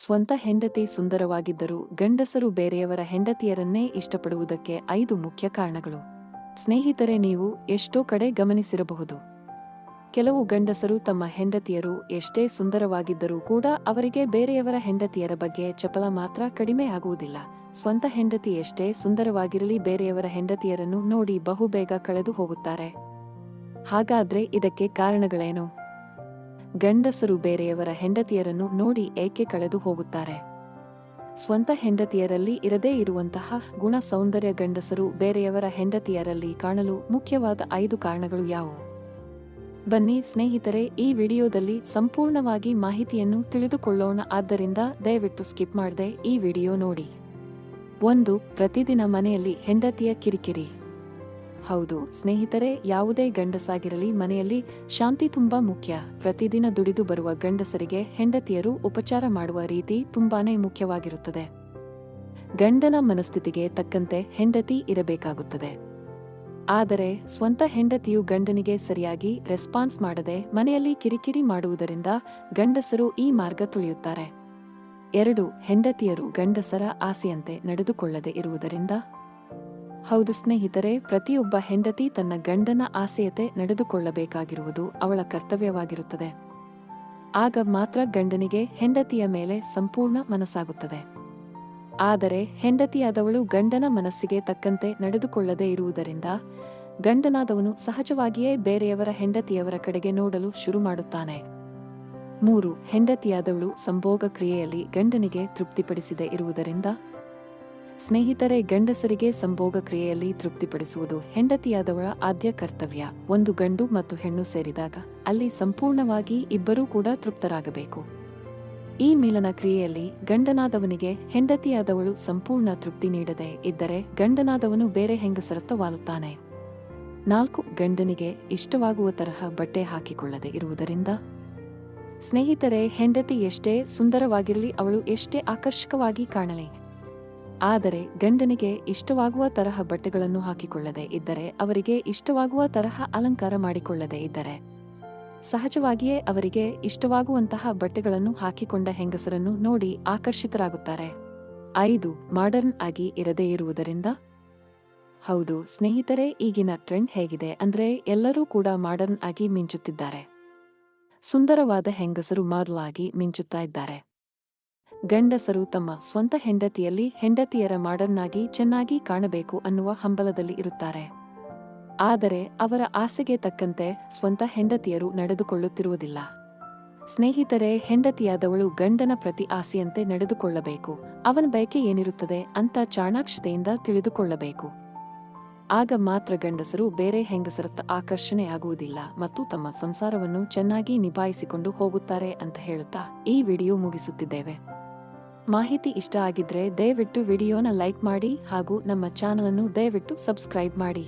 ಸ್ವಂತ ಹೆಂಡತಿ ಸುಂದರವಾಗಿದ್ದರೂ ಗಂಡಸರು ಬೇರೆಯವರ ಹೆಂಡತಿಯರನ್ನೇ ಇಷ್ಟಪಡುವುದಕ್ಕೆ 5 ಮುಖ್ಯ ಕಾರಣಗಳು. ಸ್ನೇಹಿತರೆ, ನೀವು ಎಷ್ಟೋ ಕಡೆ ಗಮನಿಸಿರಬಹುದು. ಕೆಲವು ಗಂಡಸರು ತಮ್ಮ ಹೆಂಡತಿಯರು ಎಷ್ಟೇ ಸುಂದರವಾಗಿದ್ದರೂ ಕೂಡ ಅವರಿಗೆ ಬೇರೆಯವರ ಹೆಂಡತಿಯರ ಬಗ್ಗೆ ಚಪಲ ಮಾತ್ರ ಕಡಿಮೆ ಆಗುವುದಿಲ್ಲ. ಸ್ವಂತ ಹೆಂಡತಿ ಎಷ್ಟೇ ಸುಂದರವಾಗಿರಲಿ ಬೇರೆಯವರ ಹೆಂಡತಿಯರನ್ನು ನೋಡಿ ಬಹುಬೇಗ ಕಳೆದು ಹೋಗುತ್ತಾರೆ. ಹಾಗಾದ್ರೆ ಇದಕ್ಕೆ ಕಾರಣಗಳೇನು? ಗಂಡಸರು ಬೇರೆಯವರ ಹೆಂಡತಿಯರನ್ನು ನೋಡಿ ಏಕೆ ಕಳೆದು ಹೋಗುತ್ತಾರೆ? ಸ್ವಂತ ಹೆಂಡತಿಯರಲ್ಲಿ ಇರದೇ ಇರುವಂತಹ ಗುಣ ಸೌಂದರ್ಯ ಗಂಡಸರು ಬೇರೆಯವರ ಹೆಂಡತಿಯರಲ್ಲಿ ಕಾಣಲು ಮುಖ್ಯವಾದ 5 ಕಾರಣಗಳು ಯಾವುವು? ಬನ್ನಿ ಸ್ನೇಹಿತರೆ, ಈ ವಿಡಿಯೋದಲ್ಲಿ ಸಂಪೂರ್ಣವಾಗಿ ಮಾಹಿತಿಯನ್ನು ತಿಳಿದುಕೊಳ್ಳೋಣ. ಆದ್ದರಿಂದ ದಯವಿಟ್ಟು ಸ್ಕಿಪ್ ಮಾಡದೆ ಈ ವಿಡಿಯೋ ನೋಡಿ. 1. ಪ್ರತಿದಿನ ಮನೆಯಲ್ಲಿ ಹೆಂಡತಿಯ ಕಿರಿಕಿರಿ. ಹೌದು ಸ್ನೇಹಿತರೆ, ಯಾವುದೇ ಗಂಡಸಾಗಿರಲಿ ಮನೆಯಲ್ಲಿ ಶಾಂತಿ ತುಂಬಾ ಮುಖ್ಯ. ಪ್ರತಿದಿನ ದುಡಿದು ಬರುವ ಗಂಡಸರಿಗೆ ಹೆಂಡತಿಯರು ಉಪಚಾರ ಮಾಡುವ ರೀತಿ ತುಂಬಾನೇ ಮುಖ್ಯವಾಗಿರುತ್ತದೆ. ಗಂಡನ ಮನಸ್ಥಿತಿಗೆ ತಕ್ಕಂತೆ ಹೆಂಡತಿ ಇರಬೇಕಾಗುತ್ತದೆ. ಆದರೆ ಸ್ವಂತ ಹೆಂಡತಿಯು ಗಂಡನಿಗೆ ಸರಿಯಾಗಿ ರೆಸ್ಪಾನ್ಸ್ ಮಾಡದೆ ಮನೆಯಲ್ಲಿ ಕಿರಿಕಿರಿ ಮಾಡುವುದರಿಂದ ಗಂಡಸರು ಈ ಮಾರ್ಗ ತುಳಿಯುತ್ತಾರೆ. 2. ಹೆಂಡತಿಯರು ಗಂಡಸರ ಆಸೆಯಂತೆ ನಡೆದುಕೊಳ್ಳದೆ ಇರುವುದರಿಂದ. ಹೌದು ಸ್ನೇಹಿತರೆ, ಪ್ರತಿಯೊಬ್ಬ ಹೆಂಡತಿ ತನ್ನ ಗಂಡನ ಆಸೆಯತೆ ನಡೆದುಕೊಳ್ಳಬೇಕಾಗಿರುವುದು ಅವಳ ಕರ್ತವ್ಯವಾಗಿರುತ್ತದೆ. ಆಗ ಮಾತ್ರ ಗಂಡನಿಗೆ ಹೆಂಡತಿಯ ಮೇಲೆ ಸಂಪೂರ್ಣ ಮನಸ್ಸಾಗುತ್ತದೆ. ಆದರೆ ಹೆಂಡತಿಯಾದವಳು ಗಂಡನ ಮನಸ್ಸಿಗೆ ತಕ್ಕಂತೆ ನಡೆದುಕೊಳ್ಳದೆ ಇರುವುದರಿಂದ ಗಂಡನಾದವನು ಸಹಜವಾಗಿಯೇ ಬೇರೆಯವರ ಹೆಂಡತಿಯವರ ಕಡೆಗೆ ನೋಡಲು ಶುರು ಮಾಡುತ್ತಾನೆ. 3. ಹೆಂಡತಿಯಾದವಳು ಸಂಭೋಗ ಕ್ರಿಯೆಯಲ್ಲಿ ಗಂಡನಿಗೆ ತೃಪ್ತಿಪಡಿಸದೆ ಇರುವುದರಿಂದ. ಸ್ನೇಹಿತರೆ, ಗಂಡಸರಿಗೆ ಸಂಭೋಗ ಕ್ರಿಯೆಯಲ್ಲಿ ತೃಪ್ತಿಪಡಿಸುವುದು ಹೆಂಡತಿಯಾದವಳ ಆದ್ಯ ಕರ್ತವ್ಯ. ಒಂದು ಗಂಡು ಮತ್ತು ಹೆಣ್ಣು ಸೇರಿದಾಗ ಅಲ್ಲಿ ಸಂಪೂರ್ಣವಾಗಿ ಇಬ್ಬರೂ ಕೂಡ ತೃಪ್ತರಾಗಬೇಕು. ಈ ಮಿಲನ ಕ್ರಿಯೆಯಲ್ಲಿ ಗಂಡನಾದವನಿಗೆ ಹೆಂಡತಿಯಾದವಳು ಸಂಪೂರ್ಣ ತೃಪ್ತಿ ನೀಡದೆ ಇದ್ದರೆ ಗಂಡನಾದವನು ಬೇರೆ ಹೆಂಗಸರತ್ತ ವಾಲುತ್ತಾನೆ. 4. ಗಂಡನಿಗೆ ಇಷ್ಟವಾಗುವ ತರಹ ಬಟ್ಟೆ ಹಾಕಿಕೊಳ್ಳದೆ ಇರುವುದರಿಂದ. ಸ್ನೇಹಿತರೆ, ಹೆಂಡತಿ ಎಷ್ಟೇ ಸುಂದರವಾಗಿರಲಿ, ಅವಳು ಎಷ್ಟೇ ಆಕರ್ಷಕವಾಗಿ ಕಾಣಲಿ, ಆದರೆ ಗಂಡನಿಗೆ ಇಷ್ಟವಾಗುವ ತರಹ ಬಟ್ಟೆಗಳನ್ನು ಹಾಕಿಕೊಳ್ಳದೆ ಇದ್ದರೆ, ಅವರಿಗೆ ಇಷ್ಟವಾಗುವ ತರಹ ಅಲಂಕಾರ ಮಾಡಿಕೊಳ್ಳದೆ ಇದ್ದರೆ ಸಹಜವಾಗಿಯೇ ಅವರಿಗೆ ಇಷ್ಟವಾಗುವಂತಹ ಬಟ್ಟೆಗಳನ್ನು ಹಾಕಿಕೊಂಡ ಹೆಂಗಸರನ್ನು ನೋಡಿ ಆಕರ್ಷಿತರಾಗುತ್ತಾರೆ. 5. ಮಾಡರ್ನ್ ಆಗಿ ಇರದೇ ಇರುವುದರಿಂದ. ಹೌದು ಸ್ನೇಹಿತರೆ, ಈಗಿನ ಟ್ರೆಂಡ್ ಹೇಗಿದೆ ಅಂದ್ರೆ ಎಲ್ಲರೂ ಕೂಡ ಮಾಡರ್ನ್ ಆಗಿ ಮಿಂಚುತ್ತಿದ್ದಾರೆ. ಸುಂದರವಾದ ಹೆಂಗಸರು ಮಾಡರ್ನ್ ಆಗಿ ಮಿಂಚುತ್ತಾ ಇದ್ದಾರೆ. ಗಂಡಸರು ತಮ್ಮ ಸ್ವಂತ ಹೆಂಡತಿಯರ ಮಾಡರ್ನ್ ಆಗಿ ಚೆನ್ನಾಗಿ ಕಾಣಬೇಕು ಅನ್ನುವ ಹಂಬಲದಲ್ಲಿ ಇರುತ್ತಾರೆ. ಆದರೆ ಅವರ ಆಸೆಗೆ ತಕ್ಕಂತೆ ಸ್ವಂತ ಹೆಂಡತಿಯರು ನಡೆದುಕೊಳ್ಳುತ್ತಿರುವುದಿಲ್ಲ. ಸ್ನೇಹಿತರೆ, ಹೆಂಡತಿಯಾದವಳು ಗಂಡನ ಪ್ರತಿ ಆಸೆಯಂತೆ ನಡೆದುಕೊಳ್ಳಬೇಕು. ಅವನ ಬಯಕೆ ಏನಿರುತ್ತದೆ ಅಂತ ಚಾಣಾಕ್ಷತೆಯಿಂದ ತಿಳಿದುಕೊಳ್ಳಬೇಕು. ಆಗ ಮಾತ್ರ ಗಂಡಸರು ಬೇರೆ ಹೆಂಗಸರತ್ತ ಆಕರ್ಷಣೆ ಆಗುವುದಿಲ್ಲ ಮತ್ತು ತಮ್ಮ ಸಂಸಾರವನ್ನು ಚೆನ್ನಾಗಿ ನಿಭಾಯಿಸಿಕೊಂಡು ಹೋಗುತ್ತಾರೆ ಅಂತ ಹೇಳುತ್ತಾ ಈ ವಿಡಿಯೋ ಮುಗಿಸುತ್ತಿದ್ದೇವೆ. ಮಾಹಿತಿ ಇಷ್ಟ ಆಗಿದ್ರೆ ದಯವಿಟ್ಟು ವಿಡಿಯೋನ ಲೈಕ್ ಮಾಡಿ ಹಾಗೂ ನಮ್ಮ ಚಾನಲ್ ಅನ್ನು ದಯವಿಟ್ಟು ಸಬ್ಸ್ಕ್ರೈಬ್ ಮಾಡಿ.